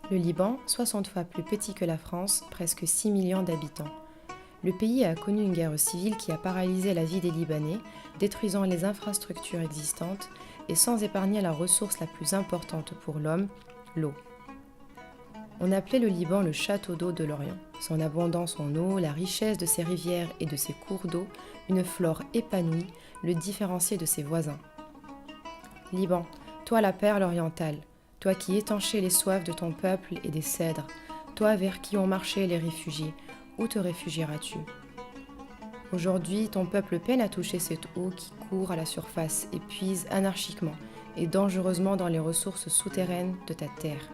Le Liban, 60 fois plus petit que la France, presque 6 millions d'habitants. Le pays a connu une guerre civile qui a paralysé la vie des Libanais, détruisant les infrastructures existantes et sans épargner la ressource la plus importante pour l'homme, l'eau. On appelait le Liban le château d'eau de l'Orient. Son abondance en eau, la richesse de ses rivières et de ses cours d'eau, une flore épanouie, le différenciaient de ses voisins. Liban, toi la perle orientale, toi qui étanchais les soifs de ton peuple et des cèdres, toi vers qui ont marché les réfugiés, où te réfugieras-tu? Aujourd'hui, ton peuple peine à toucher cette eau qui court à la surface et puise anarchiquement et dangereusement dans les ressources souterraines de ta terre.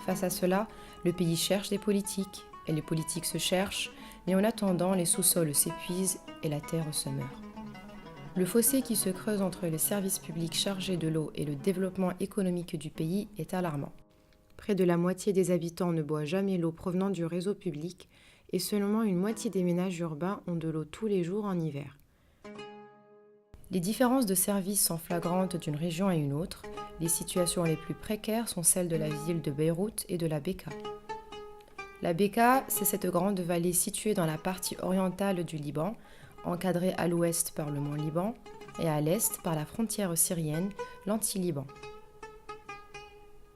Face à cela, le pays cherche des politiques, et les politiques se cherchent, mais en attendant, les sous-sols s'épuisent et la terre se meurt. Le fossé qui se creuse entre les services publics chargés de l'eau et le développement économique du pays est alarmant. Près de la moitié des habitants ne boit jamais l'eau provenant du réseau public et seulement une moitié des ménages urbains ont de l'eau tous les jours en hiver. Les différences de services sont flagrantes d'une région à une autre. Les situations les plus précaires sont celles de la ville de Beyrouth et de la Bekaa. La Bekaa, c'est cette grande vallée située dans la partie orientale du Liban, encadrée à l'ouest par le mont Liban et à l'est par la frontière syrienne, l'anti-Liban.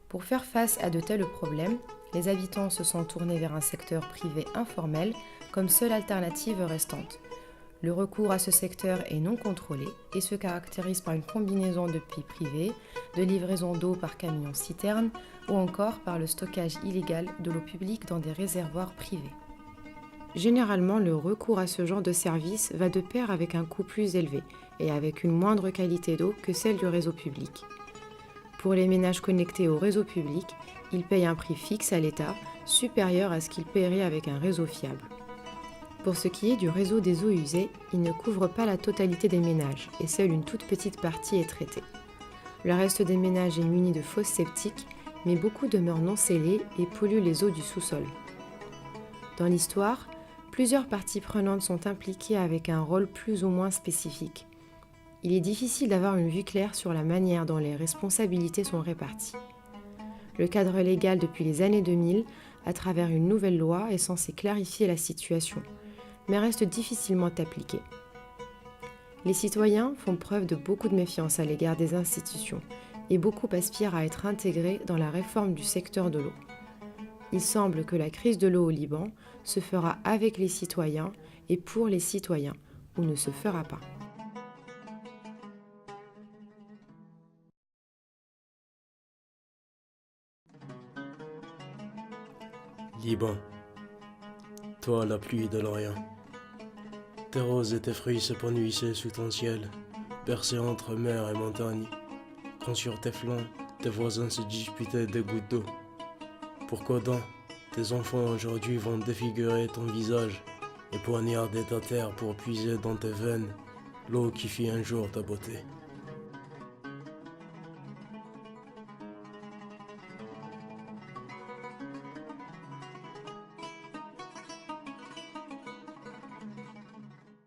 Pour faire face à de tels problèmes, les habitants se sont tournés vers un secteur privé informel comme seule alternative restante. Le recours à ce secteur est non contrôlé et se caractérise par une combinaison de puits privés, de livraison d'eau par camion-citerne ou encore par le stockage illégal de l'eau publique dans des réservoirs privés. Généralement, le recours à ce genre de service va de pair avec un coût plus élevé et avec une moindre qualité d'eau que celle du réseau public. Pour les ménages connectés au réseau public, ils payent un prix fixe à l'État, supérieur à ce qu'ils paieraient avec un réseau fiable. Pour ce qui est du réseau des eaux usées, il ne couvre pas la totalité des ménages et seule une toute petite partie est traitée. Le reste des ménages est muni de fosses septiques, mais beaucoup demeurent non scellés et polluent les eaux du sous-sol. Dans l'histoire, plusieurs parties prenantes sont impliquées avec un rôle plus ou moins spécifique. Il est difficile d'avoir une vue claire sur la manière dont les responsabilités sont réparties. Le cadre légal depuis les années 2000, à travers une nouvelle loi, est censé clarifier la situation, mais reste difficilement appliqué. Les citoyens font preuve de beaucoup de méfiance à l'égard des institutions et beaucoup aspirent à être intégrés dans la réforme du secteur de l'eau. Il semble que la crise de l'eau au Liban se fera avec les citoyens et pour les citoyens, ou ne se fera pas. Liban, toi la pluie de l'Orient. Tes roses et tes fruits s'épanouissaient sous ton ciel, percés entre mer et montagne, quand sur tes flancs, tes voisins se disputaient des gouttes d'eau. Pourquoi donc tes enfants aujourd'hui vont défigurer ton visage et poignarder ta terre pour puiser dans tes veines l'eau qui fit un jour ta beauté?